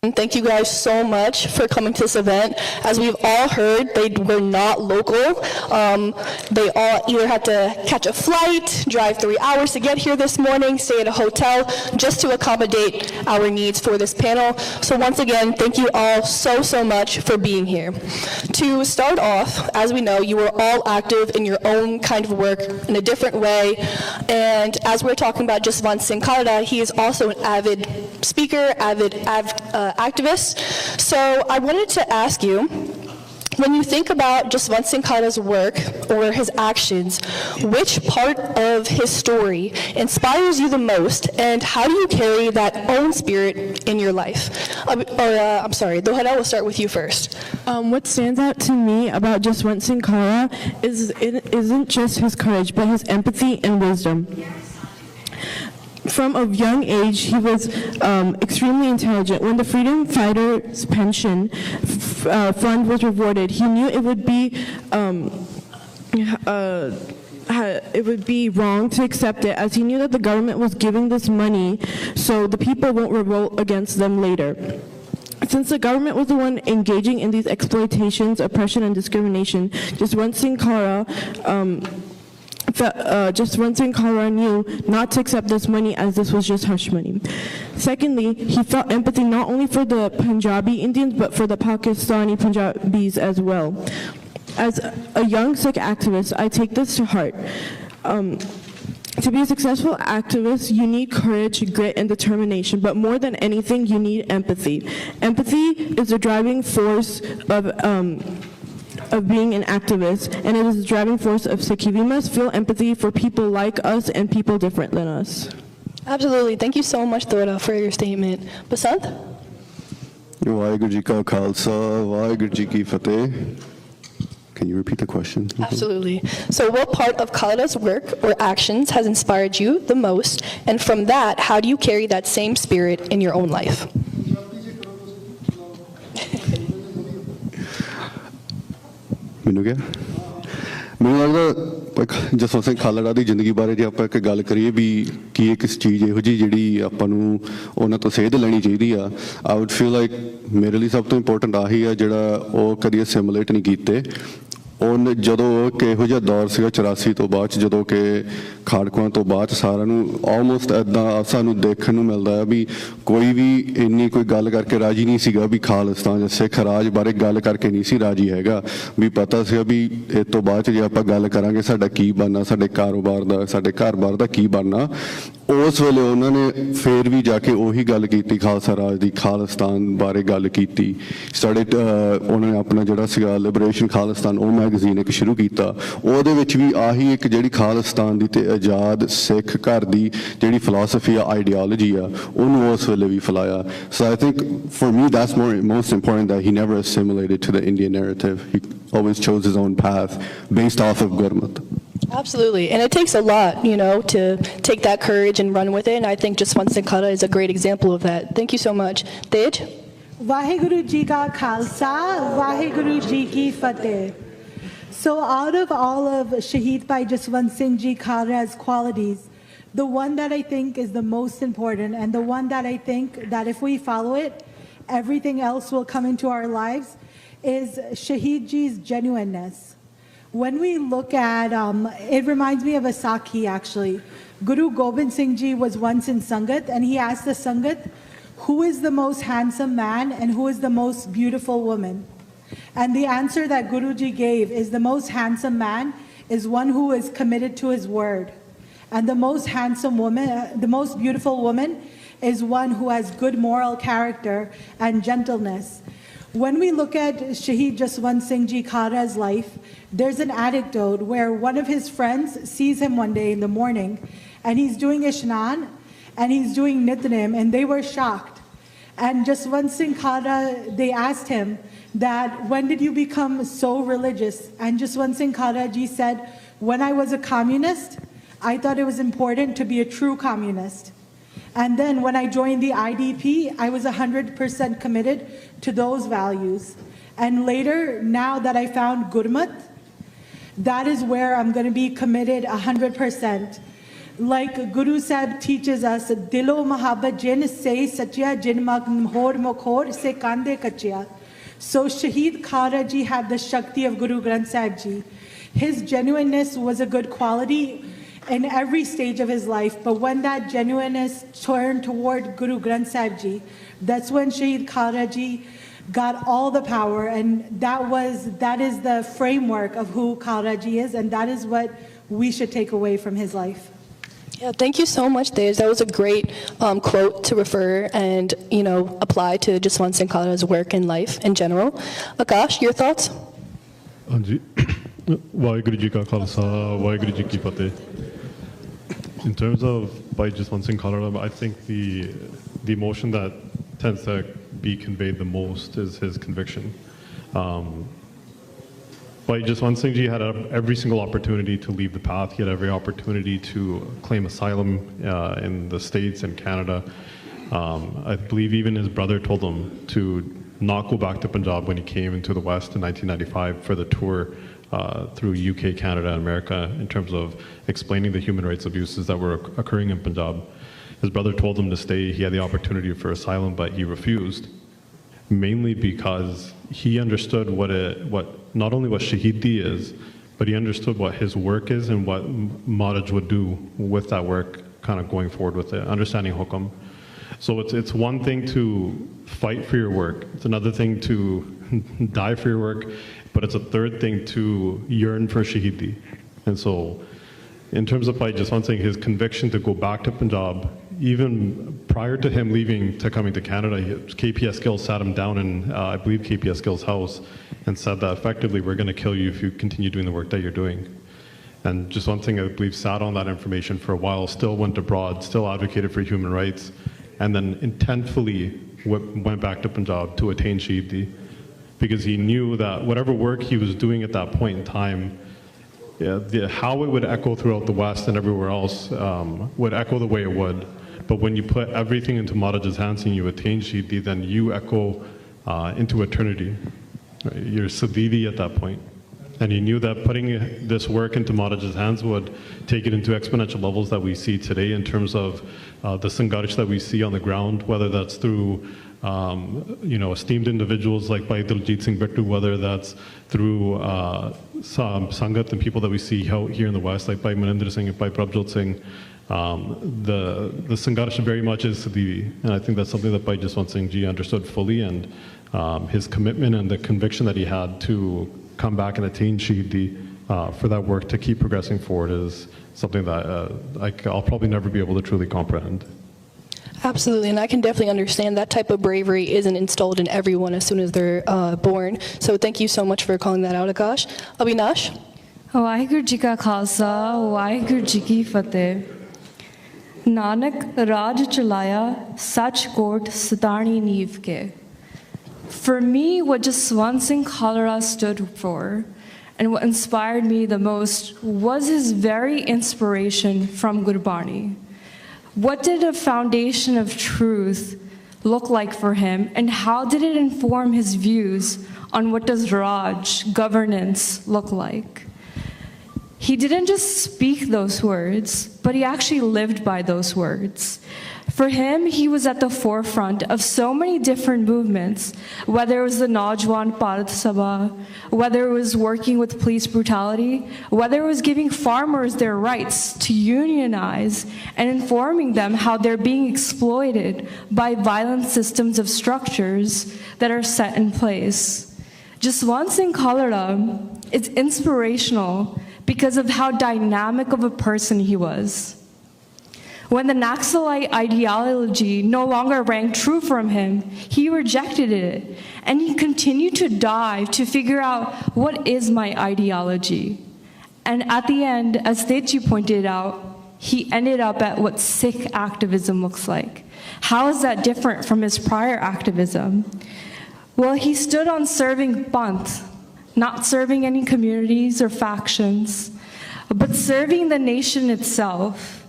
And thank you guys so much for coming to this event. As we've all heard, they were not local. They all either had to catch a flight, drive 3 hours to get here this morning, stay at a hotel, just to accommodate our needs for this panel. So once again, thank you all so much for being here. To start off, as we know, you are all active in your own kind of work in a different way. And as we're talking about Jaswant Singh Khalra, he is also an avid speaker, avid activist. So I wanted to ask you, when you think about Jaswant Singh Khalra's work or his actions, which part of his story inspires you the most, and how do you carry that own spirit in your life? I'm sorry, Dohara, we'll start with you first. What stands out to me about Jaswant Singh Khalra isn't just his courage, but his empathy and wisdom. From a young age, he was extremely intelligent. When the Freedom Fighters Pension Fund was rewarded, he knew it would be wrong to accept it, as he knew that the government was giving this money so the people won't revolt against them later. Since the government was the one engaging in these exploitations, oppression, and discrimination, Jaswant Singh Khalra knew not to accept this money, as this was just hush money. Secondly, he felt empathy not only for the Punjabi Indians, but for the Pakistani Punjabis as well. As a young Sikh activist, I take this to heart. To be a successful activist, you need courage, grit, and determination, but more than anything, you need empathy. Empathy is the driving force of being an activist, and it is the driving force of Sikhi. We must feel empathy for people like us and people different than us. Absolutely. Thank you so much, Dora, for your statement. Basant? Waheguru Ji Ka Khalsa, Waheguru Ji Ki Fateh. Can you repeat the question? Absolutely. So what part of Khalra's work or actions has inspired you the most? And from that, how do you carry that same spirit in your own life? ਮੈਨੂੰ ਕਿਹਾ ਮੈਨੂੰ ਲੱਗਦਾ ਜਸਵੰਤ ਸਿੰਘ ਖਾਲੜਾ ਦੀ ਜ਼ਿੰਦਗੀ ਬਾਰੇ ਜੇ ਆਪਾਂ ਇੱਕ ਗੱਲ ਕਰੀਏ ਵੀ ਕੀ ਇੱਕ ਚੀਜ਼ ਇਹੋ ਜਿਹੀ ਜਿਹੜੀ ਆਪਾਂ ਨੂੰ ਉਹਨਾਂ ਤੋਂ ਸੇਧ ਲੈਣੀ ਚਾਹੀਦੀ ਆ ਆਈ ਵੁੱਡ ਫੀਲ ਲਾਈਕ ਮੇਰੇ ਲਈ ਸਭ ਤੋਂ ਇੰਪੋਰਟੈਂਟ ਆਹੀ ਆ ਜਿਹੜਾ ਉਹ ਕਦੀ ਅਸਿਮੂਲੇਟ ਨਹੀਂ ਕੀਤੇ ਉਹਨ ਜਦੋਂ ਕਿ ਇਹੋ ਜਿਹਾ ਦੌਰ ਸੀਗਾ 84 ਤੋਂ ਬਾਅਦ ਜਦੋਂ ਕਿ ਖਾੜਕੂਆਂ ਤੋਂ ਬਾਅਦ ਸਾਰਿਆਂ ਨੂੰ ਆਲਮੋਸਟ ਇੱਦਾਂ ਸਾਨੂੰ ਦੇਖਣ ਨੂੰ ਮਿਲਦਾ ਹੈ ਵੀ ਕੋਈ ਵੀ ਇੰਨੀ ਕੋਈ ਗੱਲ ਕਰਕੇ ਰਾਜੀ ਨਹੀਂ ਸੀਗਾ ਵੀ ਖਾਲਿਸਤਾਨ ਜਾਂ ਸਿੱਖ ਰਾਜ ਬਾਰੇ ਗੱਲ ਕਰਕੇ ਨਹੀਂ ਸੀ ਰਾਜੀ ਹੈਗਾ ਵੀ ਪਤਾ ਸੀਗਾ ਵੀ ਇਸ ਤੋਂ ਬਾਅਦ ਜੇ ਆਪਾਂ ਗੱਲ ਕਰਾਂਗੇ ਸਾਡਾ ਕੀ ਬਣਨਾ ਸਾਡੇ ਕਾਰੋਬਾਰ ਦਾ ਸਾਡੇ ਘਰ-ਬਾਰ ਦਾ ਕੀ ਬਣਨਾ ਉਸ ਵੇਲੇ ਉਹਨਾਂ ਨੇ ਫੇਰ ਵੀ ਜਾ ਕੇ ਉਹੀ ਗੱਲ ਕੀਤੀ ਖਾਲਸਾ ਰਾਜ ਦੀ ਖਾਲਿਸਤਾਨ ਬਾਰੇ ਗੱਲ ਕੀਤੀ ਸਾਡੇ ਉਹਨਾਂ ਨੇ ਆਪਣਾ ਜਿਹੜਾ ਸੀਗਾ ਲਿਬਰੇਸ਼ਨ ਖਾਲਿਸਤਾਨ ਉਹ ਮੈਗਜ਼ੀਨ ਇੱਕ ਸ਼ੁਰੂ ਕੀਤਾ ਉਹਦੇ ਵਿੱਚ ਵੀ ਆਹੀ ਇੱਕ ਜਿਹੜੀ ਖਾਲਿਸਤਾਨ ਦੀ ਤੇ ਆਜ਼ਾਦ ਸਿੱਖ ਘਰ ਦੀ ਜਿਹੜੀ ਫਿਲਾਸਫੀ ਆ ਆਈਡੀਓਲੋਜੀ ਆ ਉਹਨੂੰ ਉਸ ਵੇਲੇ ਵੀ ਫੈਲਾਇਆ so I think for me that's most important that he never assimilated to the Indian narrative. He always chose his own path based off of Gurmat. Absolutely, and it takes a lot, you know, to take that courage and run with it, and I think Jaswant Singh Khalra is a great example of that. Thank you so much. Tej? Waheguru Ji Ka Khalsa, Waheguru Ji Ki Fateh. So out of all of Shaheed Bhai Jaswant Singh Ji Khalra's qualities, the one that I think is the most important, and the one that I think that if we follow it, everything else will come into our lives, is Shaheed Ji's genuineness. When we look at, it reminds me of a Sakhi actually. Guru Gobind Singh Ji was once in Sangat, and he asked the Sangat, who is the most handsome man and who is the most beautiful woman? And the answer that Guruji gave is the most handsome man is one who is committed to his word. And the most handsome woman, the most beautiful woman is one who has good moral character and gentleness. When we look at Shaheed Jaswant Singh Ji Khalra's life, there's an anecdote where one of his friends sees him one day in the morning and he's doing Ishnan and he's doing Nitnem, and they were shocked. And Jaswant Singh Khalra, they asked him that, when did you become so religious? And Jaswant Singh Khalra Ji said, when I was a communist, I thought it was important to be a true communist. And then when I joined the IDP, I was 100% committed to those values. And later, now that I found Gurmat, that is where I'm going to be committed 100%. Like Guru Sahib teaches us, Dilo Mahabbat Jin se Satya Jin Mag Mhor Mokhor se Kande Kachya. So Shaheed Khalra ji had the Shakti of Guru Granth Sahib ji. His genuineness was a good quality in every stage of his life, but when that genuineness turned toward Guru Granth Sahib ji, that's when Shaheed Khalra ji got all the power, and that is the framework of who Khalra ji is, and that is what we should take away from his life. Yeah, thank you so much, Tej. That was a great quote to refer and, apply to Jaswant Singh Khalra's work and life in general. Akash, your thoughts? Anji, Waheguru Ji Ka Khalsa, Waheguru Ji Ki Fateh. In terms of Bhai Jaswant Singh Khalra, I think the emotion that tends to be conveyed the most is his conviction. Bhai Jaswant Singh Ji had every single opportunity to leave the path. He had every opportunity to claim asylum in the States and Canada. I believe even his brother told him to not go back to Punjab when he came into the West in 1995 for the tour through UK, Canada, and America in terms of explaining the human rights abuses that were occurring in Punjab. His brother told him to stay. He had the opportunity for asylum, but he refused, mainly because he understood what not only what Shaheedi is, but he understood what his work is and what Maharaj would do with that work, kind of going forward with it, understanding Hukam. So it's one thing to fight for your work. It's another thing to die for your work, but it's a third thing to yearn for Shaheedi. And so in terms of Bhai Jaswant Singh, his conviction to go back to Punjab, even prior to him leaving to coming to Canada, KPS Gill sat him down in, I believe, KPS Gill's house and said that effectively, we're going to kill you if you continue doing the work that you're doing. And Jaswant Singh, I believe, sat on that information for a while, still went abroad, still advocated for human rights, and then intentfully went back to Punjab to attain Shaheedi, because he knew that whatever work he was doing at that point in time, how it would echo throughout the West and everywhere else would echo the way it would. But when you put everything into Maharaj's hands and you attain Shaheedi, then you echo into eternity. Right? You're Sadidi at that point. And he knew that putting this work into Maharaj's hands would take it into exponential levels that we see today in terms of the Sangharsh that we see on the ground, whether that's through esteemed individuals like Bhai Diljit Singh Bittu, whether that's through Sangat and people that we see here in the West, like Bhai Maninder Singh and Bhai Prabjot Singh. The Sangharsh very much is Sadidi, and I think that's something that Bhai Jaswant Singh Ji understood fully, and his commitment and the conviction that he had to come back and attain Shaheedi for that work to keep progressing forward is something that I'll probably never be able to truly comprehend. Absolutely, and I can definitely understand that type of bravery isn't installed in everyone as soon as they're born. So thank you so much for calling that out, Akash. Avinash? Waheguru Ji Ka Khalsa, Waheguru Ji Ki Fateh. Nanak Raj Chalaya, Sach Kot Satani Neev Ke. For me, what Jaswant Singh Khalra stood for and what inspired me the most was his very inspiration from Gurbani. What did a foundation of truth look like for him, and how did it inform his views on what does Raj, governance, look like? He didn't just speak those words, but he actually lived by those words. For him, he was at the forefront of so many different movements, whether it was the Najwan Bharat Sabha, whether it was working with police brutality, whether it was giving farmers their rights to unionize and informing them how they're being exploited by violent systems of structures that are set in place. Jaswant Singh Khalra is inspirational because of how dynamic of a person he was. When the Naxalite ideology no longer rang true from him, he rejected it, and he continued to dive to figure out, what is my ideology? And at the end, as Teji pointed out, he ended up at what Sikh activism looks like. How is that different from his prior activism? Well, he stood on serving Panth, not serving any communities or factions, but serving the nation itself.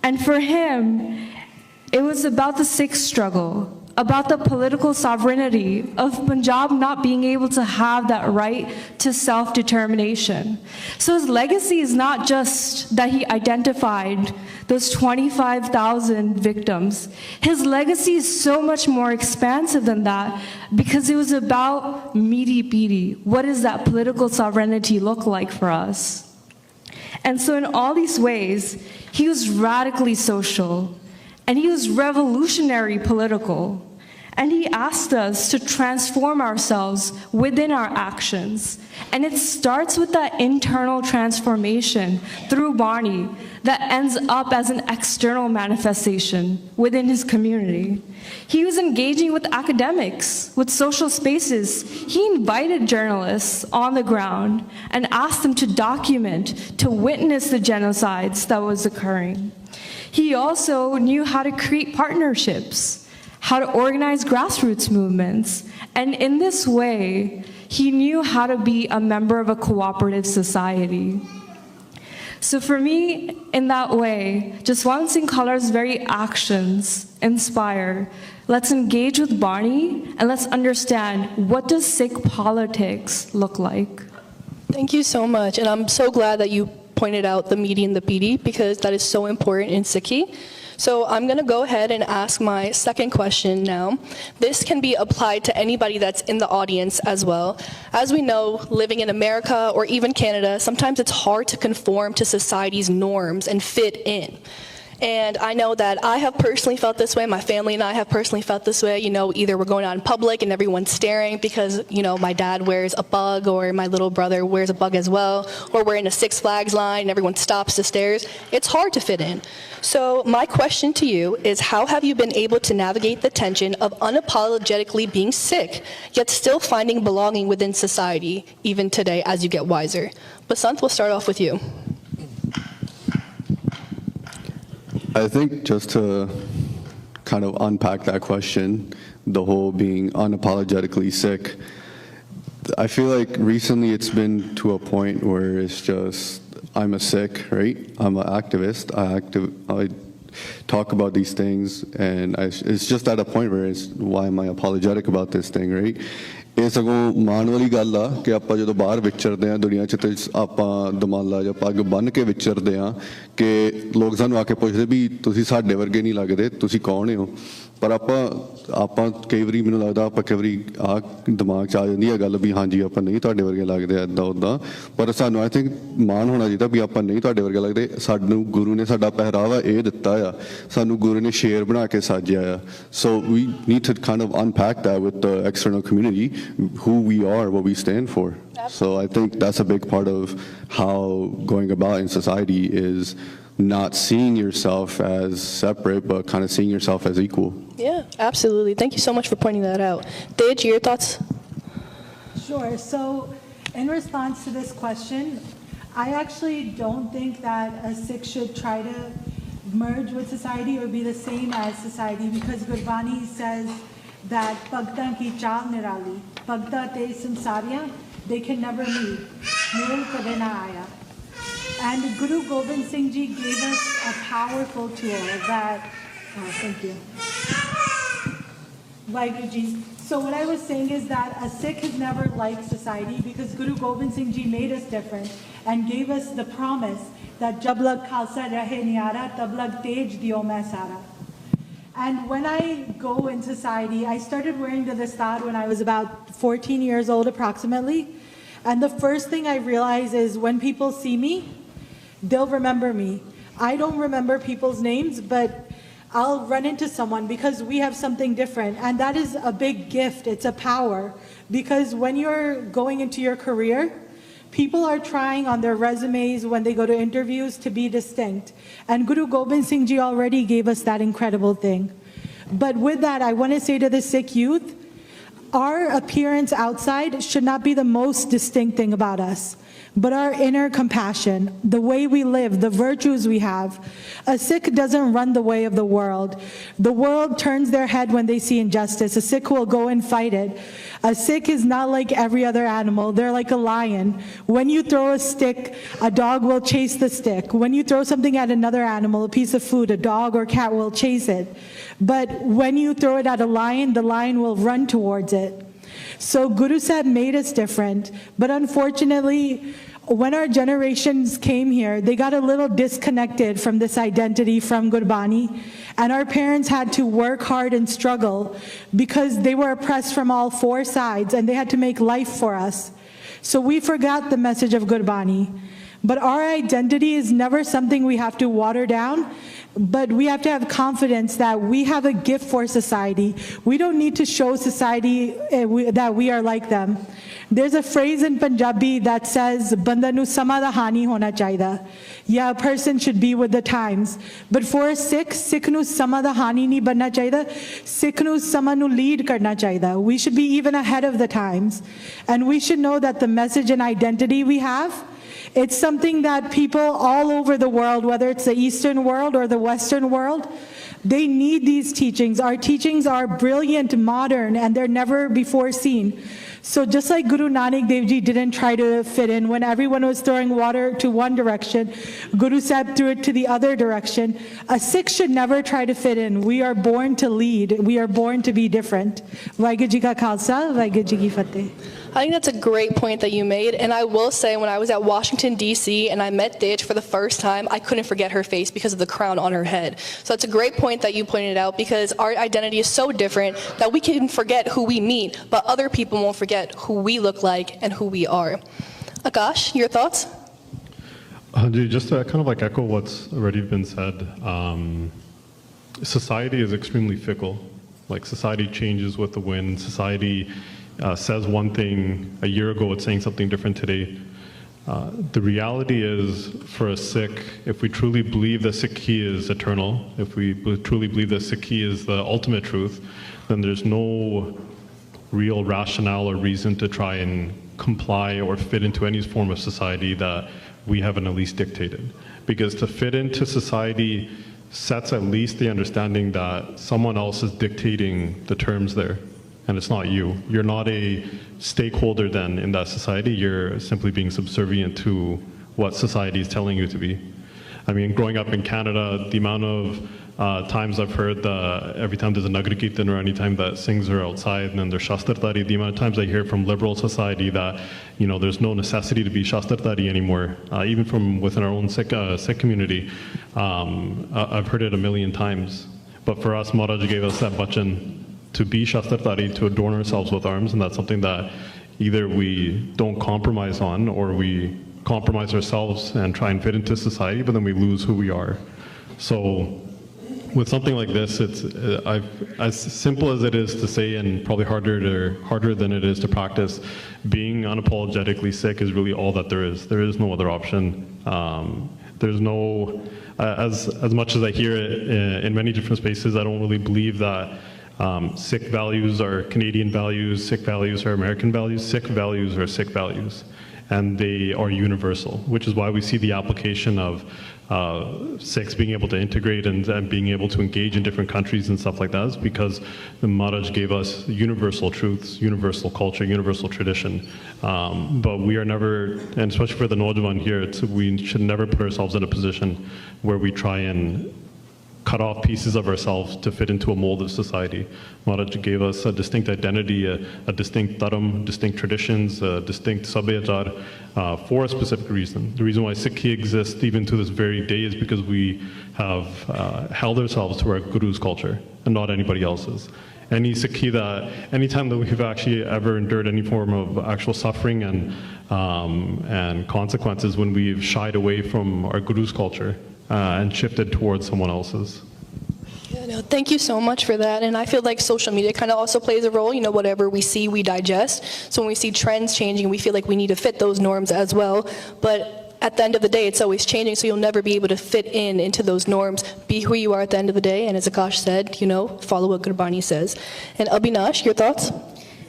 And for him, it was about the Sikh struggle, about the political sovereignty of Punjab not being able to have that right to self-determination. So his legacy is not just that he identified those 25,000 victims. His legacy is so much more expansive than that because it was about meaty-beaty. What does that political sovereignty look like for us? And so in all these ways, he was radically social, and he was revolutionary political. And he asked us to transform ourselves within our actions. And it starts with that internal transformation through Barney that ends up as an external manifestation within his community. He was engaging with academics, with social spaces. He invited journalists on the ground and asked them to document, to witness the genocides that was occurring. He also knew how to create partnerships, how to organize grassroots movements, and in this way, he knew how to be a member of a cooperative society. So for me, in that way, Jaswant Singh Khalra's very actions inspire. Let's engage with Barney, and let's understand, what does Sikh politics look like? Thank you so much, and I'm so glad that you pointed out the meaty and the beady, because that is so important in Sikhi. So I'm going to go ahead and ask my second question now. This can be applied to anybody that's in the audience as well. As we know, living in America or even Canada, sometimes it's hard to conform to society's norms and fit in. And I know that I have personally felt this way, my family and I have personally felt this way. You know, either we're going out in public and everyone's staring because, you know, my dad wears a bug, or my little brother wears a bug as well, or we're in a Six Flags line and everyone stops to stare. It's hard to fit in. So my question to you is, how have you been able to navigate the tension of unapologetically being Sikh, yet still finding belonging within society, even today, as you get wiser? Basant, we'll start off with you. I think just to kind of unpack that question, the whole being unapologetically Sikh, I feel like recently it's been to a point where it's just, I'm a Sikh, right? I'm an activist. I talk about these things, and it's just at a point where it's, why am I apologetic about this thing, right? ਇਹ ਸਗੋਂ ਮਾਣ ਵਾਲੀ ਗੱਲ ਆ ਕਿ ਆਪਾਂ ਜਦੋਂ ਬਾਹਰ ਵਿਚਰਦੇ ਆ ਦੁਨੀਆ 'ਚ, ਤੇ ਆਪਾਂ ਦਮਾਲਾ ਜਾਂ ਪੱਗ ਬੰਨ੍ਹ ਕੇ ਵਿਚਰਦੇ ਆ ਕਿ ਲੋਕ ਸਾਨੂੰ ਆ ਕੇ ਪੁੱਛਦੇ ਵੀ ਤੁਸੀਂ ਸਾਡੇ ਵਰਗੇ ਨਹੀਂ ਲੱਗਦੇ, ਤੁਸੀਂ ਕੌਣ ਹੋ? ਪਰ ਆਪਾਂ ਕਈ ਵਾਰੀ, ਮੈਨੂੰ ਲੱਗਦਾ ਆਪਾਂ ਕਈ ਵਾਰੀ ਆ ਦਿਮਾਗ 'ਚ ਆ ਜਾਂਦੀ ਹੈ ਗੱਲ ਵੀ ਹਾਂਜੀ ਆਪਾਂ ਨਹੀਂ ਤੁਹਾਡੇ ਵਰਗੇ ਲੱਗਦੇ ਇੱਦਾਂ ਉੱਦਾਂ, ਪਰ ਸਾਨੂੰ ਆਈ ਥਿੰਕ ਮਾਣ ਹੋਣਾ ਚਾਹੀਦਾ ਵੀ ਆਪਾਂ ਨਹੀਂ ਤੁਹਾਡੇ ਵਰਗੇ ਲੱਗਦੇ। ਸਾਨੂੰ ਗੁਰੂ ਨੇ ਸਾਡਾ ਪਹਿਰਾਵਾ ਇਹ ਦਿੱਤਾ ਆ, ਸਾਨੂੰ ਗੁਰੂ ਨੇ ਸ਼ੇਰ ਬਣਾ ਕੇ ਸਾਜਿਆ ਆ। So we need to kind of unpack that with the external community, who we are, what we stand for. So I think that's a big part of how going about in society is not seeing yourself as separate, but kind of seeing yourself as equal. Yeah, absolutely. Thank you so much for pointing that out. Tej, your thoughts? Sure. So in response to this question, I actually don't think that a Sikh should try to merge with society or be the same as society, because Gurbani says that Bhagtan ki chaal nirali, Bhagta te samsariya, they can never meet. Mel kade na aaya. And Guru Gobind Singh Ji gave us a powerful tool that, thank you. Vaheguru Ji. So what I was saying is that a Sikh has never liked society, because Guru Gobind Singh Ji made us different and gave us the promise that Jab lag Khalsa rahe niyara, tab lag tej diyo main sara. And when I go in society, I started wearing the dastar when I was about 14 years old approximately. And the first thing I realize is when people see me, they'll remember me. I don't remember people's names, but I'll run into someone because we have something different. And that is a big gift. It's a power. Because when you're going into your career, people are trying on their resumes when they go to interviews to be distinct. And Guru Gobind Singh Ji already gave us that incredible thing. But with that, I want to say to the Sikh youth, our appearance outside should not be the most distinct thing about us. but our inner compassion, the way we live, the virtues we have. A Sikh doesn't run the way of the world. The world turns their head when they see injustice. A Sikh will go and fight it. A Sikh is not like every other animal. They're like a lion. When you throw a stick, a dog will chase the stick. When you throw something at another animal, a piece of food, a dog or cat will chase it. But when you throw it at a lion, the lion will run towards it. So Guru Sahib made us different, but unfortunately, when our generations came here, they got a little disconnected from this identity from Gurbani, and our parents had to work hard and struggle because they were oppressed from all four sides, and they had to make life for us. So we forgot the message of Gurbani. But our identity is never something we have to water down, but we have to have confidence that we have a gift for society. We don't need to show society that we are like them. There's a phrase in Punjabi that says, "Banda nu sama da hani hona chahida." Yeah, a person should be with the times. But for a Sikh nu sama da hani nahi banna chahida. Sikh nu sama nu lead karna chahida. We should be even ahead of the times. And we should know that the message and identity we have, it's something that people all over the world, whether it's the Eastern world or the Western world, they need these teachings. Our teachings are brilliant, modern, and they're never before seen. So just like Guru Nanak Dev Ji didn't try to fit in, when everyone was throwing water to one direction, Guru Sahib threw it to the other direction. A Sikh should never try to fit in. We are born to lead. We are born to be different. Vaheguru Ji Ka Khalsa, Vaheguru Ji Ki Fateh. I think that's a great point that you made, and I will say when I was at Washington, D.C., and I met Ditch for the first time, I couldn't forget her face because of the crown on her head. So it's a great point that you pointed out, because our identity is so different that we can forget who we meet, but other people won't forget who we look like and who we are. Akash, your thoughts? Just to kind of like echo what's already been said, society is extremely fickle. Like, society changes with the wind. Society says one thing a year ago, it's saying something different today. The reality is, for a Sikh, if we truly believe that Sikhi is eternal, if we truly believe that Sikhi is the ultimate truth, then there's no real rationale or reason to try and comply or fit into any form of society that we haven't at least dictated. Because to fit into society sets at least the understanding that someone else is dictating the terms there. And it's not you. You're not a stakeholder then in that society. You're simply being subservient to what society is telling you to be. I mean, growing up in Canada, the amount of times I've heard every time there's a Nagar Kirtan or any time that Singhs are outside and then there's Shastrtari, the amount of times I hear from liberal society that, you know, there's no necessity to be Shastrtari anymore, even from within our own Sikh community. I've heard it a million times. But for us, Maharaj gave us that bachan to be Shastrtari, to adorn ourselves with arms, and that's something that either we don't compromise on, or we compromise ourselves and try and fit into society, but then we lose who we are. So with something like this, it's as simple as it is to say, and probably harder than it is to practice, being unapologetically Sikh is really all that there is. There is no other option. There's no, as much as I hear it in many different spaces, I don't really believe that Sikh values are Canadian values, Sikh values are American values, Sikh values are Sikh values, and they are universal, which is why we see the application of Sikhs being able to integrate and being able to engage in different countries and stuff like that, is because the Maharaj gave us universal truths, universal culture, universal tradition. But we are never, and especially for the Naujawan here, we should never put ourselves in a position where we try and cut off pieces of ourselves to fit into a mold of society. Maharaj gave us a distinct identity, a distinct dharam, distinct traditions, a distinct sabhyachar for a specific reason. The reason why Sikhi exists even to this very day is because we have held ourselves to our Guru's culture and not anybody else's. Any Sikhi that, anytime that we've actually ever endured any form of actual suffering and consequences when we've shied away from our Guru's culture and shifted towards someone else's. Yeah, no, thank you so much for that. And I feel like social media kind of also plays a role. You know, whatever we see, we digest. So when we see trends changing, we feel like we need to fit those norms as well. But at the end of the day, it's always changing, so you'll never be able to fit into those norms. Be who you are at the end of the day, and as Akash said, you know, follow what Gurbani says. And Abhinash, your thoughts?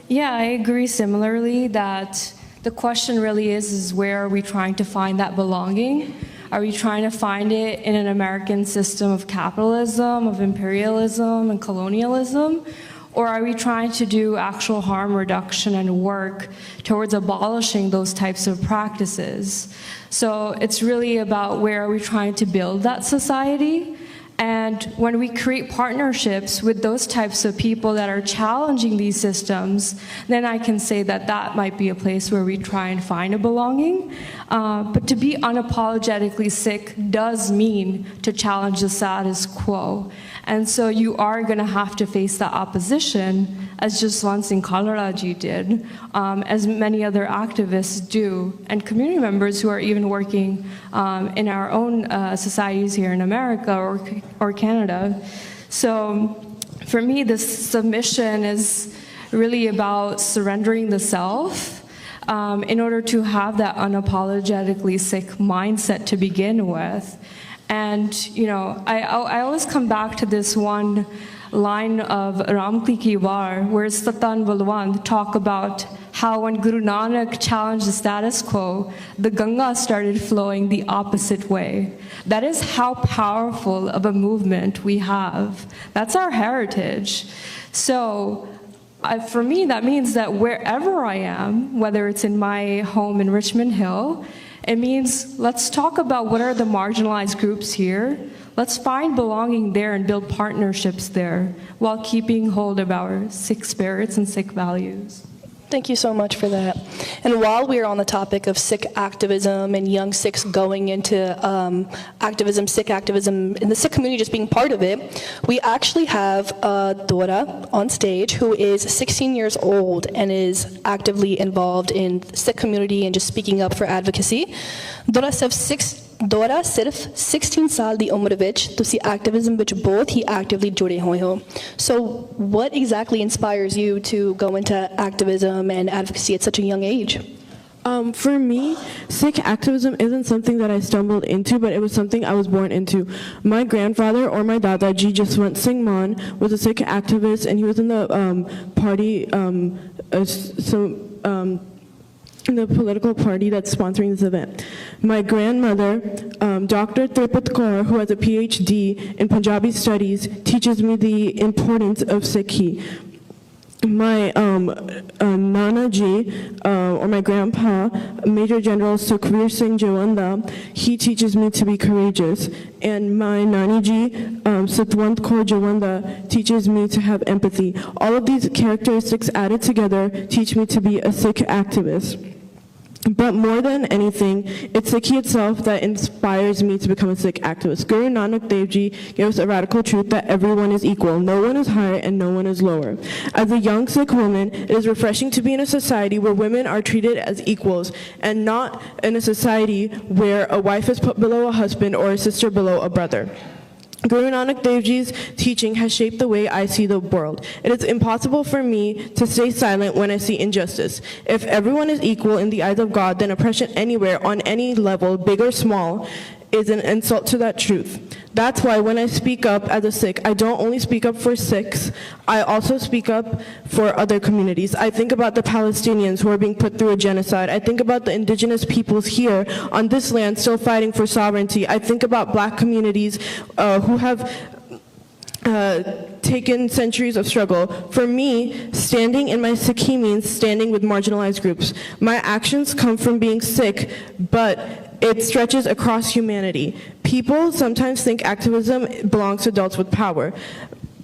Yeah, I agree similarly that the question really is where are we trying to find that belonging? Are we trying to find it in an American system of capitalism, of imperialism and colonialism? Or are we trying to do actual harm reduction and work towards abolishing those types of practices? So it's really about where are we trying to build that society? And when we create partnerships with those types of people that are challenging these systems, then I can say that that might be a place where we try and find a belonging. But to be unapologetically Sikh does mean to challenge the status quo. And so you are going to have to face that opposition, as Jaswant Singh Khalra ji did, as many other activists do, and community members who are even working in our own societies here in America or Canada. So for me, this submission is really about surrendering the self in order to have that unapologetically Sikh mindset to begin with. And, you know, I always come back to this one line of Ramki Ki War, where Satan Balwant talk about how when Guru Nanak challenged the status quo, the Ganga started flowing the opposite way. That is how powerful of a movement we have. That's our heritage. So for me, that means that wherever I am, whether it's in my home in Richmond Hill, it means let's talk about what are the marginalized groups here. Let's find belonging there and build partnerships there while keeping hold of our Sikh spirits and Sikh values. Thank you so much for that. And while we are on the topic of Sikh activism and young Sikhs going into Sikh activism, and the Sikh community just being part of it, we actually have Dora on stage who is 16 years old and is actively involved in the Sikh community and just speaking up for advocacy. Dora ਸਿਰਫ 16 ਸਾਲ ਦੀ ਉਮਰ ਵਿੱਚ ਤੁਸੀਂ activism ਵਿੱਚ ਬਹੁਤ ਹੀ actively ਜੁੜੇ ਹੋਏ ਹੋ. So what exactly inspires you to go into activism and advocacy at such a young age? For me, Sikh activism isn't something that I stumbled into, but it was something I was born into. My grandfather, or my Dadaji Jaswant Singh Man, was a Sikh activist, and he was in the party, the political party that's sponsoring this event. My grandmother, Dr. Tripat Kaur, who has a PhD in Punjabi studies, teaches me the importance of Sikhi. My Nana ji, or my grandpa, Major General Sukhveer Singh Jawanda, he teaches me to be courageous. And my Nani ji, Satwant Kaur Jawanda, teaches me to have empathy. All of these characteristics added together teach me to be a Sikh activist. But more than anything, it's Sikhi itself that inspires me to become a Sikh activist. Guru Nanak Dev Ji gave us a radical truth that everyone is equal. No one is higher and no one is lower. As a young Sikh woman, it is refreshing to be in a society where women are treated as equals and not in a society where a wife is put below a husband or a sister below a brother. Guru Nanak Dev Ji's teaching has shaped the way I see the world. It is impossible for me to stay silent when I see injustice. If everyone is equal in the eyes of God, then oppression anywhere, on any level, big or small, is an insult to that truth. That's why when I speak up as a Sikh, I don't only speak up for Sikhs, I also speak up for other communities. I think about the Palestinians who are being put through a genocide. I think about the indigenous peoples here on this land still fighting for sovereignty. I think about black communities who have taken centuries of struggle. For me, standing in my Sikhi means standing with marginalized groups. My actions come from being Sikh, but it stretches across humanity. People sometimes think activism belongs to adults with power,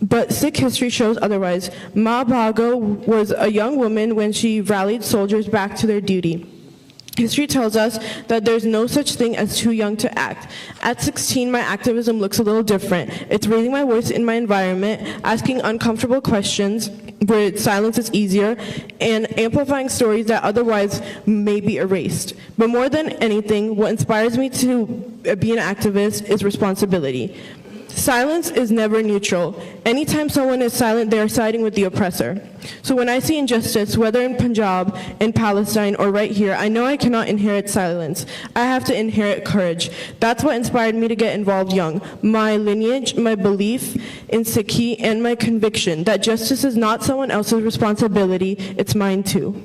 but Sikh history shows otherwise. Ma Bhago was a young woman when she rallied soldiers back to their duty. History tells us that there's no such thing as too young to act. At 16, my activism looks a little different. It's raising my voice in my environment, asking uncomfortable questions where silence is easier, and amplifying stories that otherwise may be erased. But more than anything, what inspires me to be an activist is responsibility. Silence is never neutral. Anytime someone is silent, they are siding with the oppressor. So when I see injustice, whether in Punjab, in Palestine, or right here, I know I cannot inherit silence. I have to inherit courage. That's what inspired me to get involved young. My lineage, my belief in Sikhi, and my conviction that justice is not someone else's responsibility, it's mine too.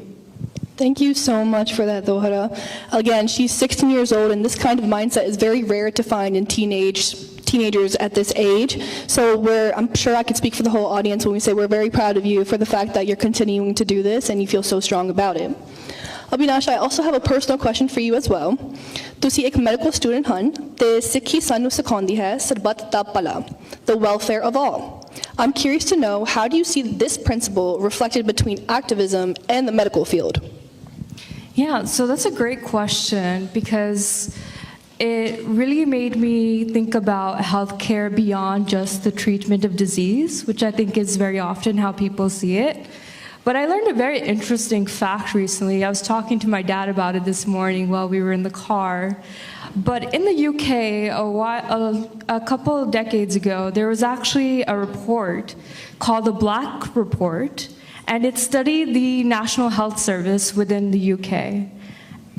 Thank you so much for that, Dohara. Again, she's 16 years old, and this kind of mindset is very rare to find in teenagers at this age. So I'm sure I could speak for the whole audience when we say we're very proud of you for the fact that you're continuing to do this and you feel so strong about it. Abhinash, I also have a personal question for you as well. ਤੁਸੀਂ ਇੱਕ medical student ਹਨ ਤੇ ਸਿੱਖੀ ਸਾਨੂੰ ਸਿਖਾਉਂਦੀ ਹੈ ਸਰਬੱਤ ਦਾ ਭਲਾ, the welfare of all. I'm curious to know, how do you see this principle reflected between activism and the medical field? Yeah, so that's a great question because it really made me think about healthcare beyond just the treatment of disease, which I think is very often how people see it. But I learned a very interesting fact recently. I was talking to my dad about it this morning while we were in the car. But in the UK, a couple of decades ago, there was actually a report called the Black Report, and it studied the National Health Service within the UK.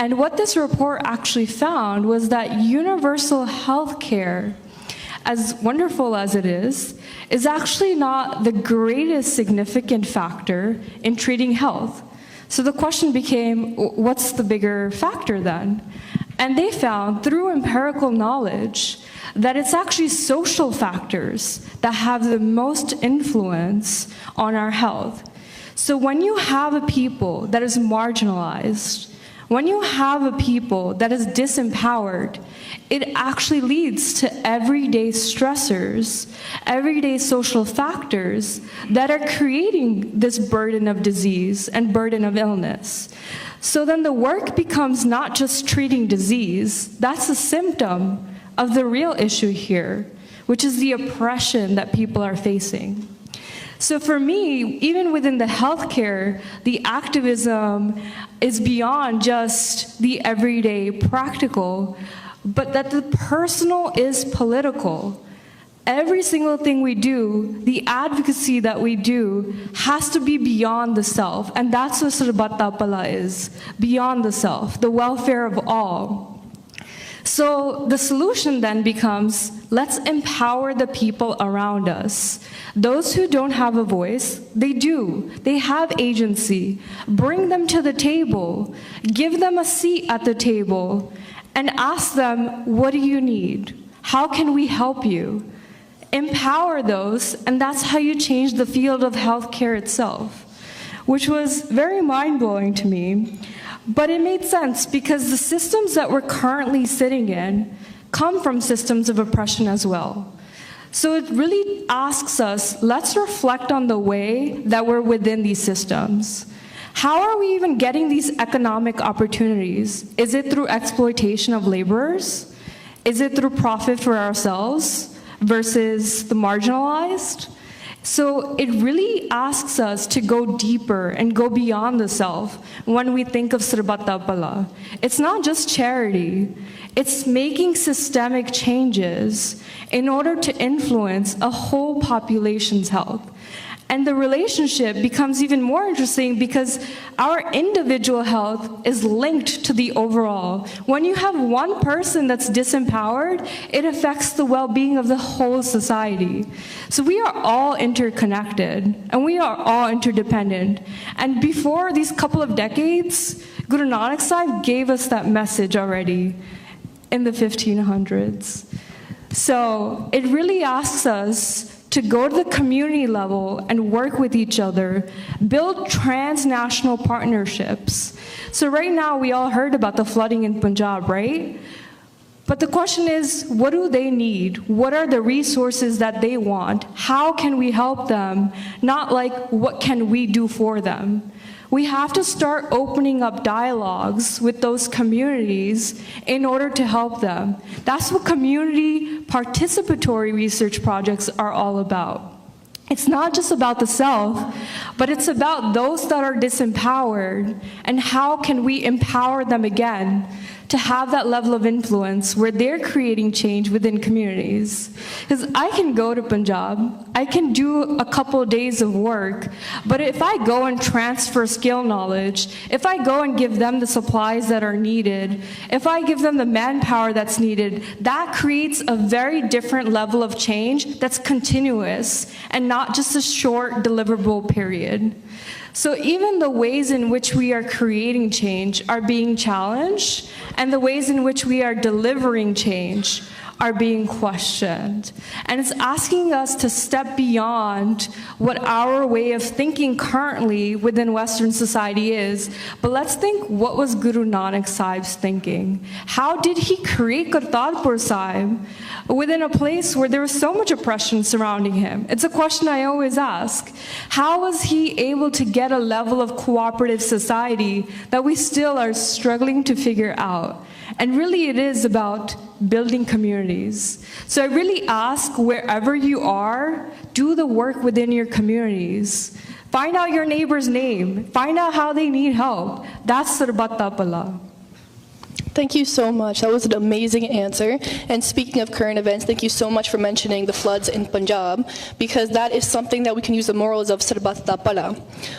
And what this report actually found was that universal health care, as wonderful as it is actually not the greatest significant factor in treating health. So the question became, what's the bigger factor then? And they found through empirical knowledge that it's actually social factors that have the most influence on our health. So when you have a people that is marginalized, when you have a people that is disempowered, it actually leads to everyday stressors, everyday social factors that are creating this burden of disease and burden of illness. So then the work becomes not just treating disease, that's a symptom of the real issue here, which is the oppression that people are facing. So for me, even within the healthcare, the activism is beyond just the everyday practical, but that the personal is political. Every single thing we do, the advocacy that we do, has to be beyond the self, and that's what Sarbat Pala is, beyond the self, the welfare of all. So the solution then becomes, let's empower the people around us. Those who don't have a voice, they do. They have agency. Bring them to the table. Give them a seat at the table. And ask them, what do you need? How can we help you? Empower those, and that's how you change the field of healthcare itself, which was very mind-blowing to me. But it made sense because the systems that we're currently sitting in come from systems of oppression as well. So it really asks us, let's reflect on the way that we're within these systems. How are we even getting these economic opportunities? Is it through exploitation of laborers? Is it through profit for ourselves versus the marginalized? So it really asks us to go deeper and go beyond the self when we think of Sarbat Pala. It's not just charity. It's making systemic changes in order to influence a whole population's health. And the relationship becomes even more interesting because our individual health is linked to the overall. When you have one person that's disempowered, it affects the well-being of the whole society. So we are all interconnected, and we are all interdependent. And before these couple of decades, Guru Nanak Sahib gave us that message already in the 1500s. So it really asks us to go to the community level and work with each other, build transnational partnerships. So right now, we all heard about the flooding in Punjab, right? But the question is, what do they need? What are the resources that they want? How can we help them? Not like, what can we do for them? We have to start opening up dialogues with those communities in order to help them. That's what community participatory research projects are all about. It's not just about the self, but it's about those that are disempowered and how can we empower them again to have that level of influence where they're creating change within communities. Because I can go to Punjab, I can do a couple of days of work, but if I go and transfer skill knowledge, if I go and give them the supplies that are needed, if I give them the manpower that's needed, that creates a very different level of change that's continuous and not just a short deliverable period. So even the ways in which we are creating change are being challenged, and the ways in which we are delivering change are being questioned. And it's asking us to step beyond what our way of thinking currently within Western society is, but let's think, what was Guru Nanak Sahib's thinking? How did he create Kartarpur Sahib within a place where there was so much oppression surrounding him? It's a question I always ask. How was he able to get a level of cooperative society that we still are struggling to figure out? And really it is about building communities. So I really ask, wherever you are, do the work within your communities. Find out your neighbor's name. Find out how they need help. That's Sarbata Pala. Thank you so much. That was an amazing answer. And speaking of current events, thank you so much for mentioning the floods in Punjab, because that is something that we can use the morals of Sarbat Pala,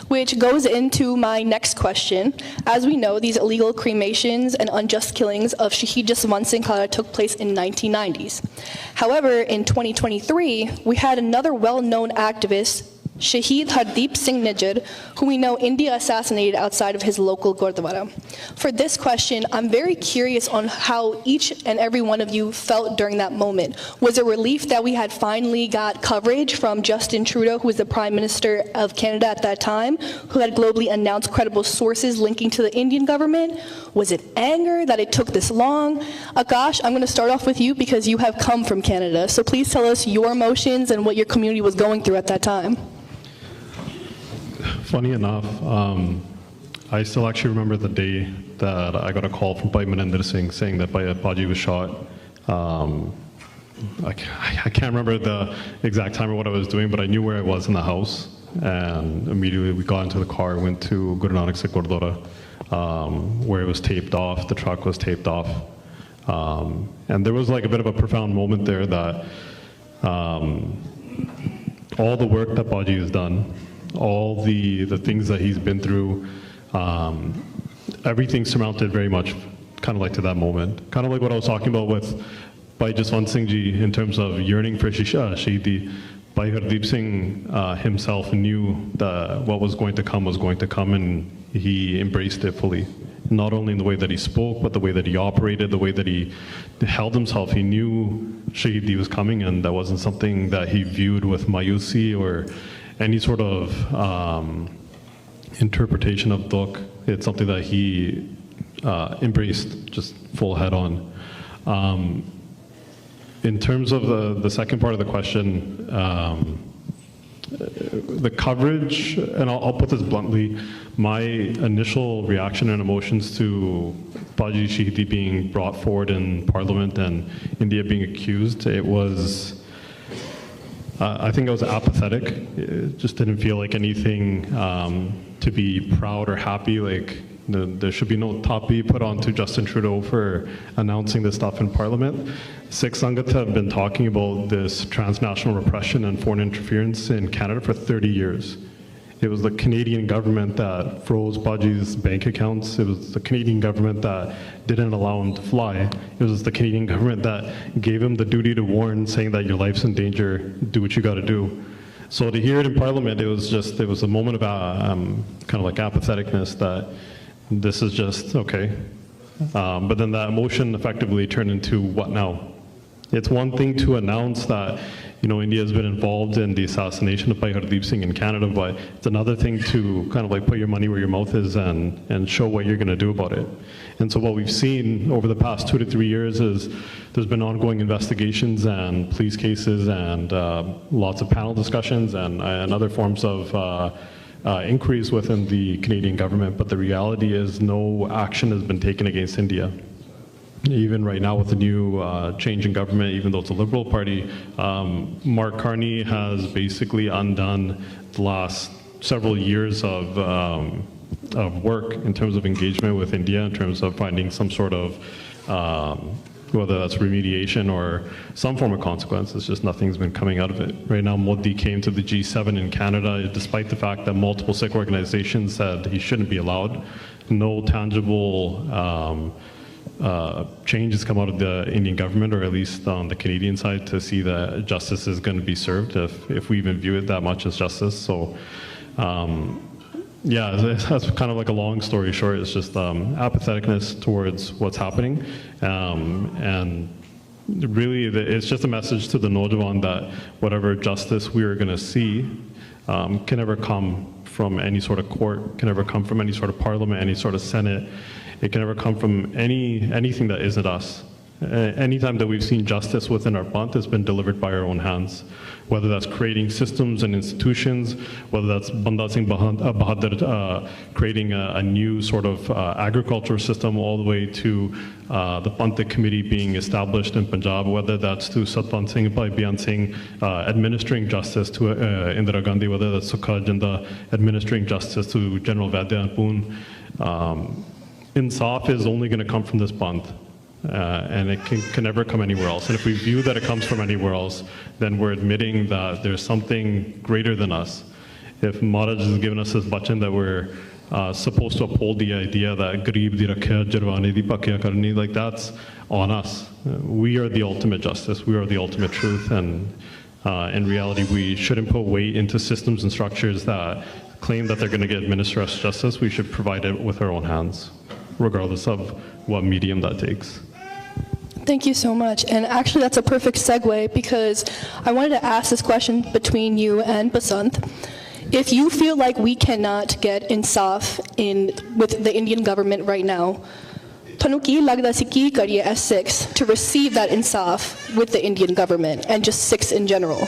which goes into my next question. As we know, these illegal cremations and unjust killings of Shaheed Jaswant Singh Khalra took place in 1990s. However, in 2023, we had another well-known activist, Shaheed Singh Nijjar, who we know India assassinated outside of his local Gurdwara. For this question, I'm very curious on how each and every one of you felt during that moment. Was it relief that we had finally got coverage from Justin Trudeau, who was the Prime Minister of Canada at that time, who had globally announced credible sources linking to the Indian government? Was it anger that it took this long? Akash, I'm going to start off with you because you have come from Canada. So please tell us your emotions and what your community was going through at that time. Funny enough, I still actually remember the day that I got a call from Bhai Maninder Singh saying that Baji was shot. I can't remember the exact time or what I was doing, but I knew where I was in the house. And immediately we got into the car, went to Guru Nanak Sikh Gurdwara, where it was taped off, the truck was taped off. And there was like a bit of a profound moment there that all the work that Baji has done, all the things that he's been through, everything surmounted very much kind of like to that moment. Kind of like what I was talking about with Bhai Jaswant Singh Ji in terms of yearning for Shaheedi. Bhai Hardeep Singh himself knew that what was going to come, and he embraced it fully. Not only in the way that he spoke, but the way that he operated, the way that he held himself. He knew Shaheedi was coming, and that wasn't something that he viewed with mayusi or any sort of interpretation of dukh. It's something that he embraced just full head on. In terms of the second part of the question, the coverage, and I'll put this bluntly, my initial reaction and emotions to Baji Shaheedi being brought forward in Parliament and India being accused, it was, I think I was apathetic. It just didn't feel like anything to be proud or happy. Like there should be no tapi put onto Justin Trudeau for announcing this stuff in Parliament. Sikh Sangat have been talking about this transnational repression and foreign interference in Canada for 30 years. It was the Canadian government that froze Baji's bank accounts. It was the Canadian government that didn't allow him to fly. It was the Canadian government that gave him the duty to warn, saying that your life's in danger, do what you got to do. So to hear it in Parliament, it was a moment of kind of like apatheticness that this is just okay. But then that emotion effectively turned into what now? It's one thing to announce that, India has been involved in the assassination of Bhai Hardeep Singh in Canada, but it's another thing to kind of like put your money where your mouth is and show what you're going to do about it. And so what we've seen over the past 2 to 3 years is there's been ongoing investigations and police cases and lots of panel discussions and other forms of inquiries within the Canadian government, but the reality is no action has been taken against India. Even right now with the new change in government, even though it's a Liberal Party, Mark Carney has basically undone the last several years of work, in terms of engagement with India, in terms of finding some sort of whether that's remediation or some form of consequence. It's just nothing's been coming out of it. Right now, Modi came to the G7 in Canada, despite the fact that multiple Sikh organizations said he shouldn't be allowed. No tangible change has come out of the Indian government, or at least on the Canadian side, to see that justice is going to be served, if we even view it that much as justice. So, yeah, that's kind of like a long story short. It's just apatheticness towards what's happening. And really, it's just a message to the Naujawan that whatever justice we are going to see can never come from any sort of court, can never come from any sort of parliament, any sort of senate. It can never come from anything that isn't us. Anytime that we've seen justice within our Panth, it's been delivered by our own hands. Whether that's creating systems and institutions, whether that's Banda Singh Bahadur creating a new sort of agricultural system, all the way to the Panthik committee being established in Punjab, whether that's to Satpal Singh, Bhai Bian Singh administering justice to Indira Gandhi, whether that's Sukha Jinda administering justice to General Vaidya and Poon. Insaf is only going to come from this Panth. And it can never come anywhere else. And if we view that it comes from anywhere else, then we're admitting that there's something greater than us. If Maharaj has given us this bachan that we're supposed to uphold the idea that Garib di Rakhya, Jarwane di Pakya Karni, like that's on us. We are the ultimate justice. We are the ultimate truth. And in reality, we shouldn't put weight into systems and structures that claim that they're going to get administered as justice. We should provide it with our own hands, regardless of what medium that takes. Thank you so much. And actually, that's a perfect segue, because I wanted to ask this question between you and Basant. If you feel like we cannot get insaf with the Indian government right now, tanu ki lagda si ki kariye as Sikhs to receive that insaf with the Indian government and just Sikhs in general?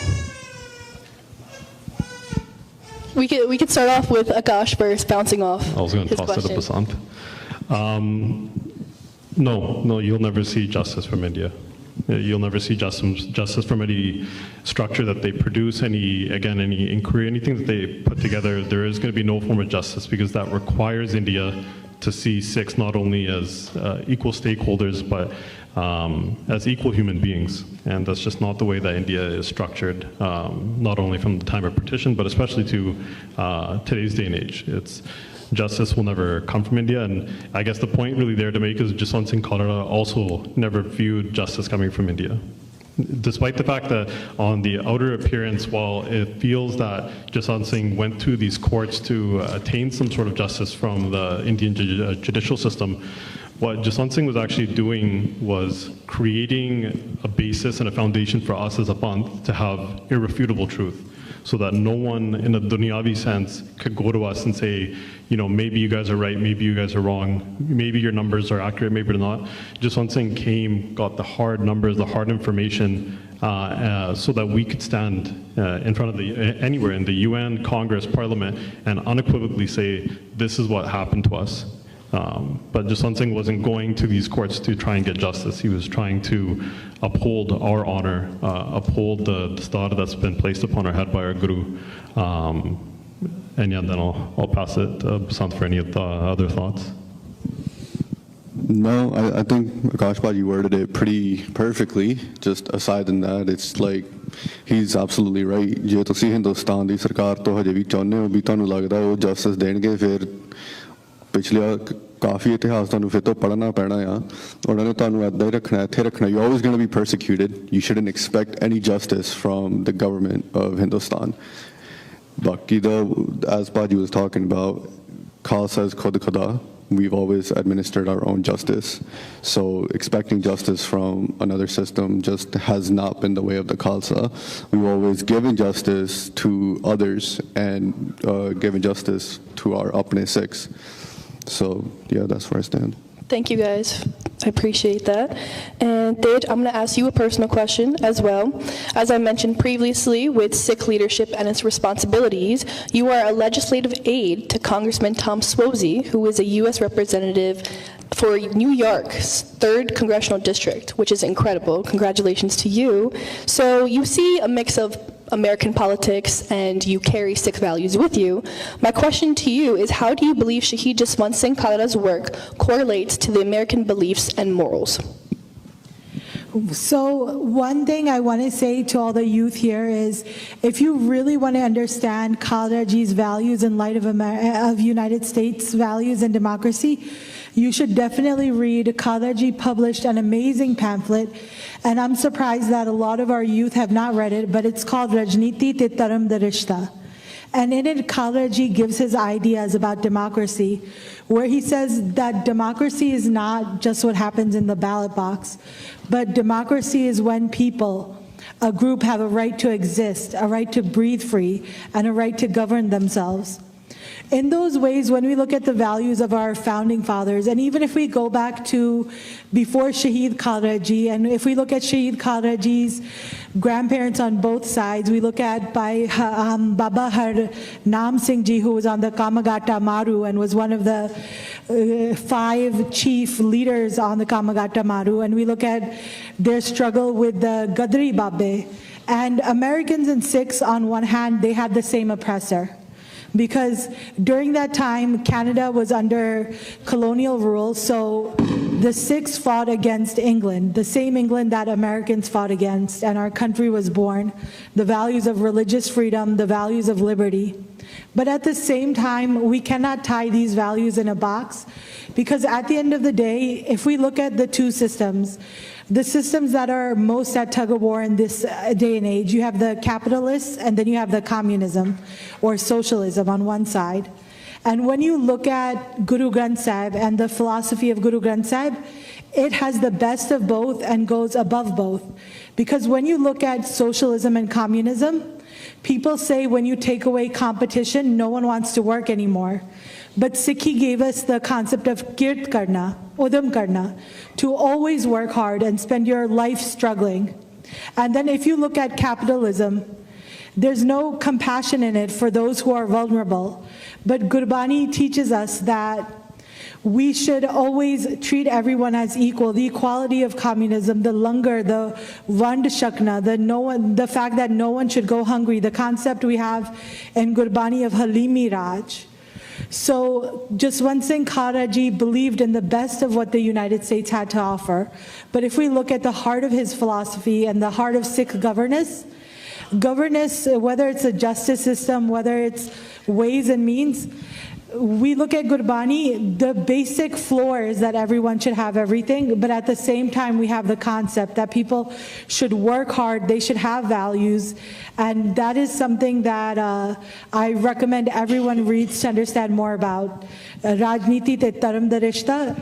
We could start off with Akash first, bouncing off his question. I was going to toss it to Basant. No, you'll never see justice from India. You'll never see justice from any structure that they produce, any inquiry, anything that they put together. There is going to be no form of justice, because that requires India to see Sikhs not only as equal stakeholders, but as equal human beings. And that's just not the way that India is structured, not only from the time of partition, but especially to today's day and age. Justice will never come from India, and I guess the point really there to make is Jaswant Singh Khalra also never viewed justice coming from India. Despite the fact that on the outer appearance, while it feels that Jaswant Singh went to these courts to attain some sort of justice from the Indian judicial system, what Jaswant Singh was actually doing was creating a basis and a foundation for us as a Panth to have irrefutable truth, so that no one in a dunyavi sense could go to us and say, maybe you guys are right, maybe you guys are wrong, maybe your numbers are accurate, maybe they're not. Jaswant Singh came, got the hard numbers, the hard information, so that we could stand in front of anywhere in the UN, Congress, Parliament, and unequivocally say, this is what happened to us. But Jaswant Singh wasn't going to these courts to try and get justice. He was trying to uphold our honor, uphold the star that's been placed upon our head by our Guru. And then I'll pass it to Basant for any other thoughts. No, I think Akash Bhaji worded it pretty perfectly. Just aside than that, it's like he's absolutely right. ਜੇ ਤੁਸੀਂ ਹਿੰਦੁਸਤਾਨ ਦੀ ਸਰਕਾਰ ਤੋਂ ਹਜੇ ਵੀ ਚਾਹੁੰਦੇ ਹੋ ਵੀ ਤੁਹਾਨੂੰ ਲੱਗਦਾ ਉਹ ਜਸਟਿਸ ਦੇਣਗੇ, ਫਿਰ ਪਿਛਲੇ ਕਾਫੀ ਇਤਿਹਾਸ ਤੁਹਾਨੂੰ ਫਿਰ ਤੋਂ ਪੜ੍ਹਨਾ ਪੈਣਾ ਆ। ਉਹਨਾਂ ਨੇ ਤੁਹਾਨੂੰ ਇੱਦਾਂ ਹੀ ਰੱਖਣਾ, ਇੱਥੇ ਰੱਖਣਾ। You're always going to be persecuted. You shouldn't expect any justice from the government of Hindustan. Baki though, as Bhaji was talking about, Khalsa is Khud Khuda. We've always administered our own justice. So expecting justice from another system just has not been the way of the Khalsa. We've always given justice to others and given justice to our apne Sikhs. So yeah, that's where I stand. Thank you, guys. I appreciate that. And Tej, I'm going to ask you a personal question as well. As I mentioned previously, with Sikh leadership and its responsibilities, you are a legislative aide to Congressman Tom Suozzi, who is a U.S. representative for New York's 3rd Congressional District, which is incredible. Congratulations to you. So you see a mix of American politics and you carry Sikh values with you, my question to you is, how do you believe Shaheed Jaswant Singh Khalra's work correlates to the American beliefs and morals? So one thing I want to say to all the youth here is, if you really want to understand Khalra ji's values in light of United States values and democracy, you should definitely read. Khalra ji published an amazing pamphlet, and I'm surprised that a lot of our youth have not read it, but it's called Rajniti Te Dharam Da Rishta. And in it, Khalra ji gives his ideas about democracy, where he says that democracy is not just what happens in the ballot box, but democracy is when people, a group, have a right to exist, a right to breathe free, and a right to govern themselves. In those ways, when we look at the values of our founding fathers, and even if we go back to before Shaheed Khalra ji, and if we look at Shaheed Khalra ji's grandparents on both sides, we look at Baba Har Nam Singh ji, who was on the Kamagata Maru and was one of the 5 chief leaders on the Kamagata Maru, and we look at their struggle with the Gadri Babe. And Americans and Sikhs, on one hand, they had the same oppressor. Because during that time, Canada was under colonial rule, so the Sikhs fought against England, the same England that Americans fought against, and our country was born, the values of religious freedom, the values of liberty. But at the same time, we cannot tie these values in a box, because at the end of the day, if we look at the two systems, the systems that are most at tug of war in this day and age, you have the capitalists and then you have the communism or socialism on one side. And when you look at Guru Granth Sahib and the philosophy of Guru Granth Sahib, it has the best of both and goes above both. Because when you look at socialism and communism, people say when you take away competition, no one wants to work anymore. But Sikhi gave us the concept of kirt karna, udam karna, to always work hard and spend your life struggling. And then if you look at capitalism, there's no compassion in it for those who are vulnerable. But Gurbani teaches us that we should always treat everyone as equal. The equality of communism, the langar, the vand shakna, the fact that no one should go hungry, the concept we have in Gurbani of Halimi Raj. So Jaswant Singh Khalra ji believed in the best of what the United States had to offer. But if we look at the heart of his philosophy and the heart of Sikh governance, whether it's a justice system, whether it's ways and means, we look at Gurbani, the basic floor is that everyone should have everything, but at the same time we have the concept that people should work hard, they should have values, and that is something that I recommend everyone reads to understand more about. Rajniti Te Dharam Da Rishta.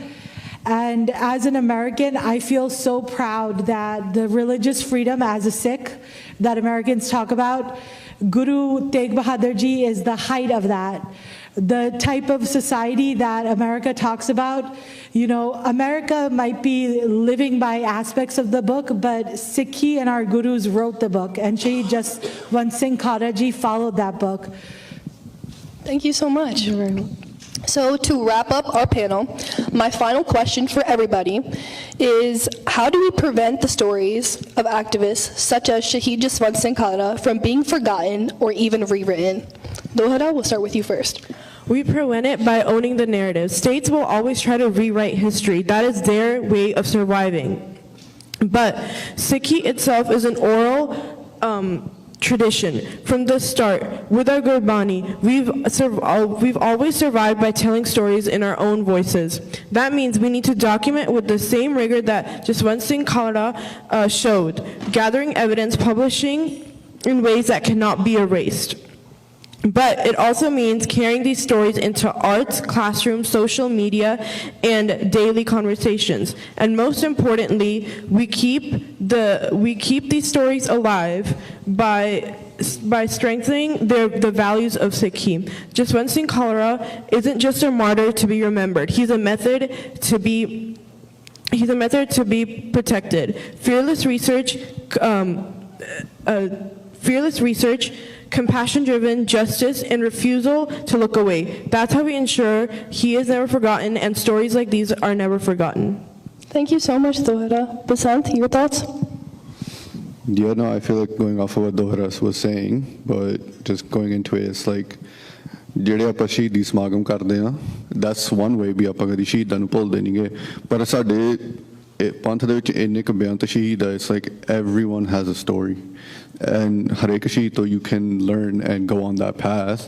And as an American, I feel so proud that the religious freedom as a Sikh that Americans talk about, Guru Tegh Bahadur Ji is the height of that. The type of society that America talks about, you know, America might be living by aspects of the book, but Sikhi and our gurus wrote the book, and Shaheed Jaswant Singh Khalra ji followed that book. Thank you so much. So to wrap up our panel, my final question for everybody is, how do we prevent the stories of activists such as Shaheed Jaswant Singh Khalra from being forgotten or even rewritten? Dohara, we'll start with you first. We prevent it by owning the narrative. States will always try to rewrite history. That is their way of surviving. But Sikhi itself is an oral tradition. From the start, with our Gurbani, we've always survived by telling stories in our own voices. That means we need to document with the same rigor that Jaswant Singh Khalra showed, gathering evidence, publishing in ways that cannot be erased. But it also means carrying these stories into arts, classrooms, social media, and daily conversations. And most importantly, we keep these stories alive by strengthening the values of Sikhi. Jaswant Singh Khalra isn't just a martyr to be remembered. He's a method to be protected. Fearless research, compassion-driven, justice, and refusal to look away. That's how we ensure he is never forgotten and stories like these are never forgotten. Thank you so much, Dohara. Basant, your thoughts? Yeah, no, I feel like going off of what Dohras was saying, but just going into it, it's like, ਜਿਹੜੇ ਆਪਾਂ ਸ਼ਹੀਦੀ ਸਮਾਗਮ ਕਰਦੇ ਆ that's one way ਵੀ ਆਪਾਂ ਕਦੀ ਸ਼ਹੀਦਾਂ ਨੂੰ ਭੁੱਲਦੇ ਨਹੀਂਗੇ ਪਰ ਸਾਡੇ ਪੰਥ ਦੇ ਵਿੱਚ ਇੰਨੇ ਕੁ ਬੇਅੰਤ ਸ਼ਹੀਦ ਆ it's like everyone has a story and ਹਰੇਕ ਸ਼ਹੀਦ ਤੋਂ you can learn and go on that path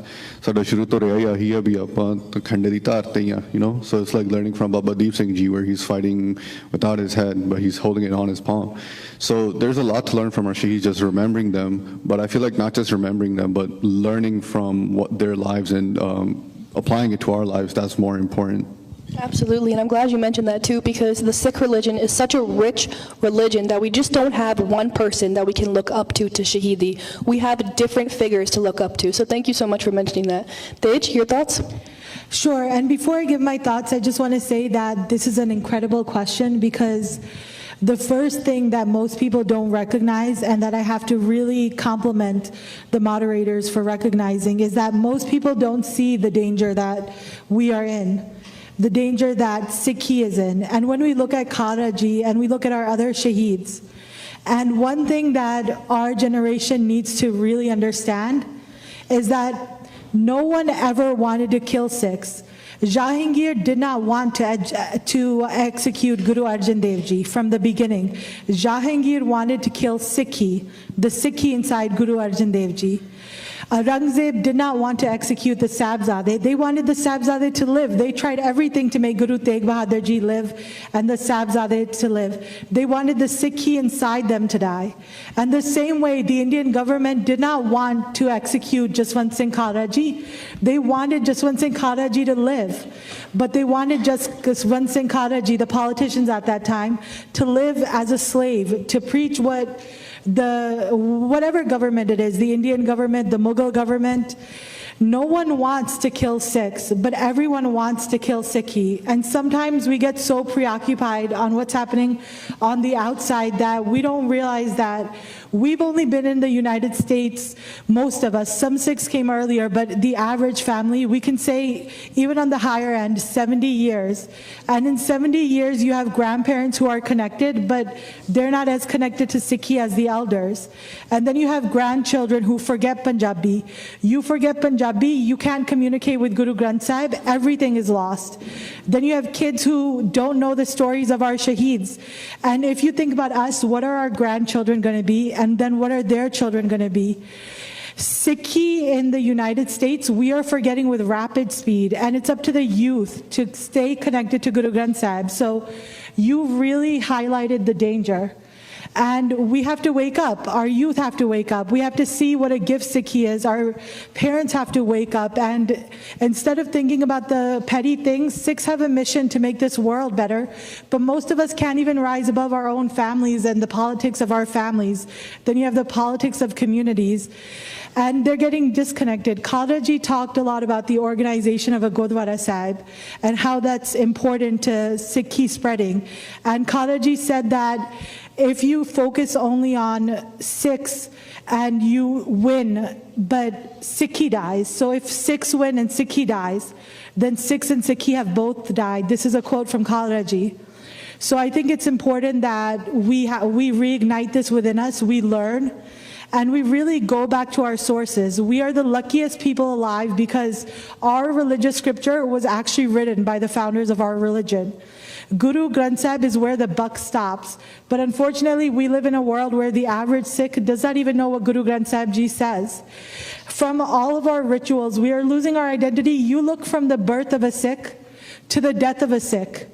ਸਾਡਾ ਸ਼ੁਰੂ ਤੋਂ ਰਿਹਾ ਹੀ ਆਹੀ ਆ ਵੀ ਆਪਾਂ ਖੰਡੇ ਦੀ ਧਾਰ ਤੇ ਹੀ ਆ you know so it's like learning from Baba Deep Singh ji where he's fighting without his head but he's holding it on his palm so there's a lot to learn from our shaheeds just remembering them but I feel like not just remembering them but learning from what their lives and applying it to our lives that's more important. Absolutely, and I'm glad you mentioned that too, because the Sikh religion is such a rich religion that we just don't have one person that we can look up to Shaheedi. We have different figures to look up to. So thank you so much for mentioning that. Tej, your thoughts? Sure, and before I give my thoughts, I just want to say that this is an incredible question because the first thing that most people don't recognize and that I have to really compliment the moderators for recognizing is that most people don't see the danger that we are in. The danger that Sikhi is in. And when we look at Khalra ji and we look at our other Shaheeds, and one thing that our generation needs to really understand is that no one ever wanted to kill Sikhs. Jahangir did not want to execute Guru Arjan Dev Ji from the beginning. Jahangir wanted to kill Sikhi, the Sikhi inside Guru Arjan Dev Ji. Aurangzeb did not want to execute the Sabzade. They wanted the Sabzade to live. They tried everything to make Guru Tegh Bahadur Ji live and the Sabzade to live. They wanted the Sikhi inside them to die. And the same way, the Indian government did not want to execute Jaswant Singh Khalra Ji. They wanted Jaswant Singh Khalra Ji to live. But they wanted Jaswant Singh Khalra Ji, the politicians at that time, to live as a slave, to preach whatever government it is, the Indian government, the Mughal government. No one wants to kill Sikhs, but everyone wants to kill Sikhi. And sometimes we get so preoccupied on what's happening on the outside that we don't realize that we've only been in the United States, most of us. Some Sikhs came earlier, but the average family, we can say, even on the higher end, 70 years. And in 70 years, you have grandparents who are connected, but they're not as connected to Sikhi as the elders. And then you have grandchildren who forget Punjabi. You forget Punjabi, you can't communicate with Guru Granth Sahib, everything is lost. Then you have kids who don't know the stories of our Shaheeds. And if you think about us, what are our grandchildren going to be? And then what are their children going to be? Sikhi in the United States, we are forgetting with rapid speed, and it's up to the youth to stay connected to Guru Granth Sahib. So you really highlighted the danger. And we have to wake up. Our youth have to wake up. We have to see what a gift Sikhi is. Our parents have to wake up. And instead of thinking about the petty things, Sikhs have a mission to make this world better. But most of us can't even rise above our own families and the politics of our families. Then you have the politics of communities. And they're getting disconnected. Khalra ji talked a lot about the organization of a Gurdwara Sahib and how that's important to Sikhi spreading. And Khalra ji said that if you focus only on Sikhs and you win, but Sikhi dies, so if Sikhs win and Sikhi dies, then Sikhs and Sikhi have both died. This is a quote from Khalra ji. So I think it's important that we reignite this within us, we learn, and we really go back to our sources. We are the luckiest people alive because our religious scripture was actually written by the founders of our religion. Guru Granth Sahib is where the buck stops. But unfortunately, we live in a world where the average Sikh does not even know what Guru Granth Sahib Ji says. From all of our rituals, we are losing our identity. You look from the birth of a Sikh to the death of a Sikh.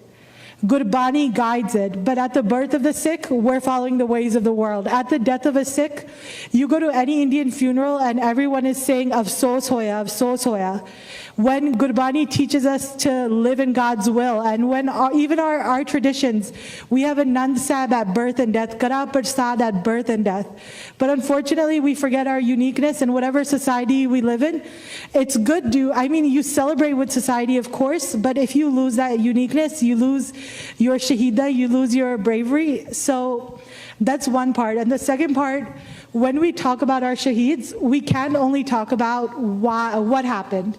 Gurbani guides it, but at the birth of the Sikh, we're following the ways of the world. At the death of a Sikh, you go to any Indian funeral and everyone is saying, Afsos hoya, Afsos hoya. When Gurbani teaches us to live in God's will, and when even our traditions, we have a Nand Sahib at birth and death, Kara Prasad at birth and death. But unfortunately, we forget our uniqueness, and whatever society we live in, it's good you celebrate with society, of course, but if you lose that uniqueness, you lose your Shaheeda, you lose your bravery. So That's one part. And the second part, when we talk about our shaheeds, we can't only talk about what happened.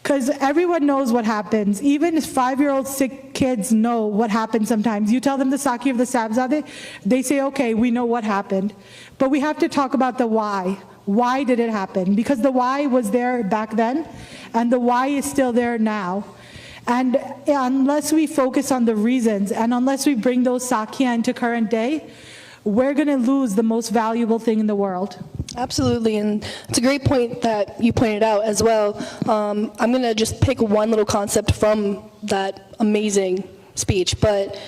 Because everyone knows what happens. Even 5-year-old Sikh kids know what happens sometimes. You tell them the Saki of the Sabzade, they say, okay, we know what happened. But we have to talk about the why. Why did it happen? Because the why was there back then, and the why is still there now. And unless we focus on the reasons, and unless we bring those Sakya into current day, we're going to lose the most valuable thing in the world. Absolutely, and it's a great point that you pointed out as well. I'm going to just pick one little concept from that amazing speech, but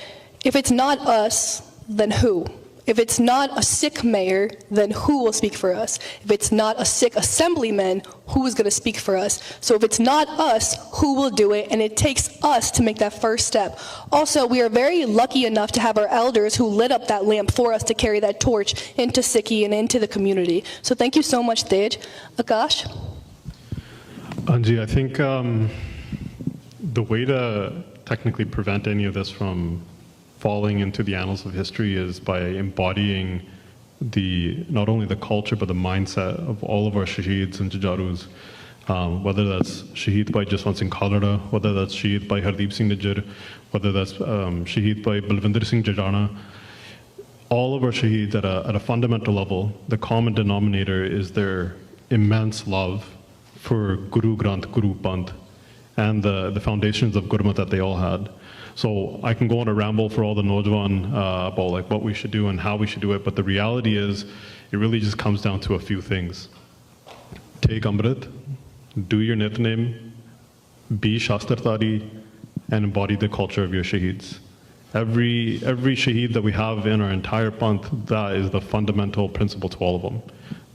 if it's not us, then who? If it's not a Sikh mayor, then who will speak for us? If it's not a Sikh assemblyman, who is going to speak for us? So if it's not us, who will do it? And it takes us to make that first step. Also, we are very lucky enough to have our elders who lit up that lamp for us to carry that torch into Sikhi and into the community. So thank you so much, Tej. Akash? Anji, I think the way to technically prevent any of this from falling into the annals of history is by embodying not only the culture but the mindset of all of our shaheeds and jajarus, whether that's Shaheed by Jaswant Singh Khalra, whether that's Shaheed by Hardeep Singh Nijjar, whether that's Shaheed by Balwinder Singh Jajana. All of our shaheeds at a fundamental level, the common denominator is their immense love for Guru Granth, Guru Panth, and the foundations of Gurmat that they all had. So I can go on a ramble for all the Nojwan about like what we should do and how we should do it, but the reality is it really just comes down to a few things. Take Amrit, do your Nitnem, be Shastrtari, and embody the culture of your Shaheeds. Every Shaheed that we have in our entire Panth, that is the fundamental principle to all of them.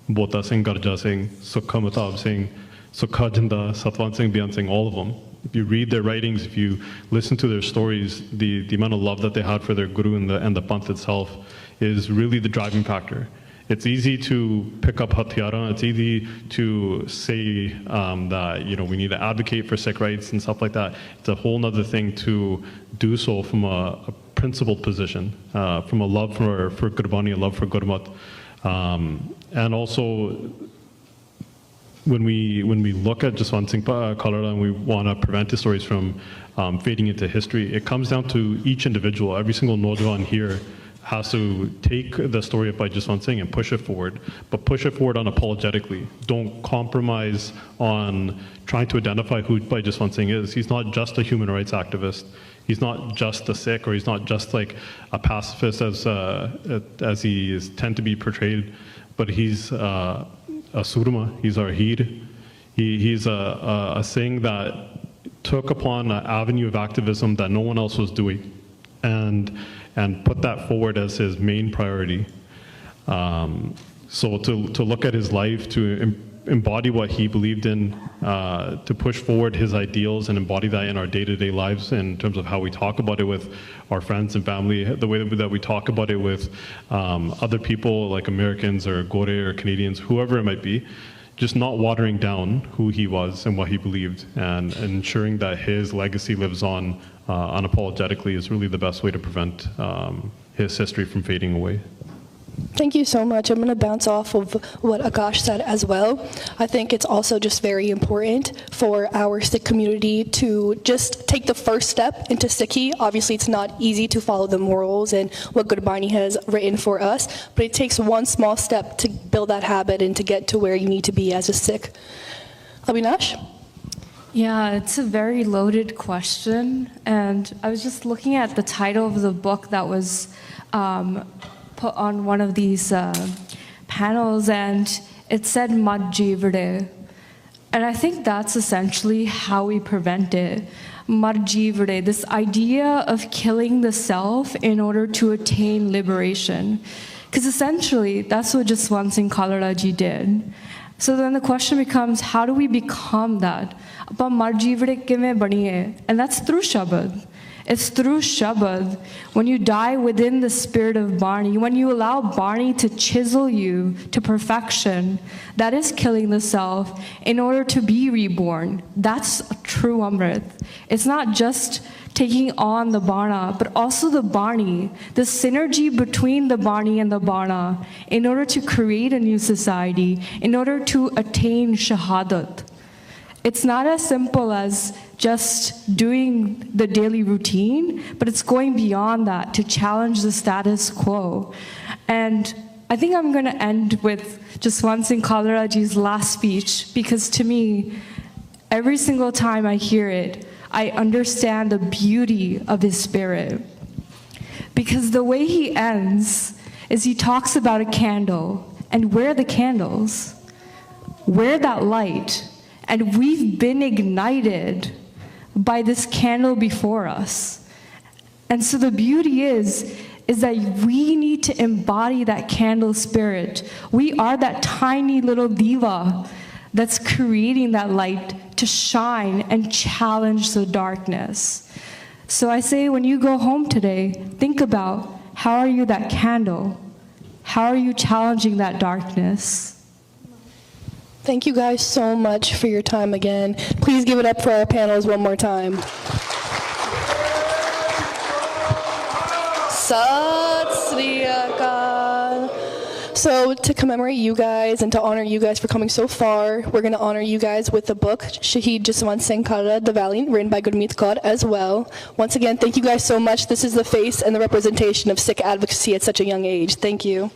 Bota Singh, Garja Singh, Sukha Matab Singh, Sukha Jinda, Satwan Singh, Bian Singh, all of them. If you read their writings, if you listen to their stories, the amount of love that they had for their guru and the Panth itself is really the driving factor. It's easy to pick up Hathiara, it's easy to say that we need to advocate for Sikh rights and stuff like that. It's a whole other thing to do so from a principled position, from a love for Gurbani, a love for Gurmat. And also, when we look at Jaswant Singh Khalra and we want to prevent his stories from fading into history, it comes down to each individual. Every single Nojwan here has to take the story of Bhai Jaswant Singh and push it forward, but push it forward unapologetically. Don't compromise on trying to identify who Bhai Jaswant Singh is. He's not just a human rights activist. He's not just a Sikh, or he's not just like a pacifist as he is tend to be portrayed, but he's a Surma, he's our Heed. He's a Singh that took upon an avenue of activism that no one else was doing, and put that forward as his main priority. So to look at his life, to embody what he believed in, to push forward his ideals and embody that in our day-to-day lives in terms of how we talk about it with our friends and family, the way that we talk about it with other people like Americans or Gore or Canadians, whoever it might be, just not watering down who he was and what he believed, and ensuring that his legacy lives on unapologetically is really the best way to prevent his history from fading away. Thank you so much. I'm going to bounce off of what Akash said as well. I think it's also just very important for our Sikh community to just take the first step into Sikhi. Obviously, it's not easy to follow the morals and what Gurbani has written for us, but it takes one small step to build that habit and to get to where you need to be as a Sikh. Abhinash? Yeah, it's a very loaded question, and I was just looking at the title of the book that was put on one of these panels, and it said Marjivade. And I think that's essentially how we prevent it. Marjivade, this idea of killing the self in order to attain liberation. Because essentially, that's what Jaswant Singh Khalra ji did. So then the question becomes, how do we become that? And that's through Shabad. It's through Shabad. When you die within the spirit of Barni, when you allow Barni to chisel you to perfection, that is killing the self in order to be reborn. That's a true Amrit. It's not just taking on the Bana, but also the Bani, the synergy between the Bani and the Bana, in order to create a new society, in order to attain Shahadat. It's not as simple as just doing the daily routine, but it's going beyond that to challenge the status quo. And I think I'm going to end with Jaswant Singh Khalra ji's last speech, because to me, every single time I hear it, I understand the beauty of his spirit. Because the way he ends is he talks about a candle, and where are the candles? Where that light? And we've been ignited by this candle before us. And so the beauty is that we need to embody that candle spirit. We are that tiny little diva that's creating that light to shine and challenge the darkness. So I say, when you go home today, think about, how are you that candle? How are you challenging that darkness? Thank you guys so much for your time again. Please give it up for our panels one more time. Sat Sri Akal. So to commemorate you guys and to honor you guys for coming so far, we're going to honor you guys with the book, Shaheed Jaswant Singh Khalra, The Valiant, written by Gurmeet Kaur as well. Once again, thank you guys so much. This is the face and the representation of Sikh advocacy at such a young age. Thank you.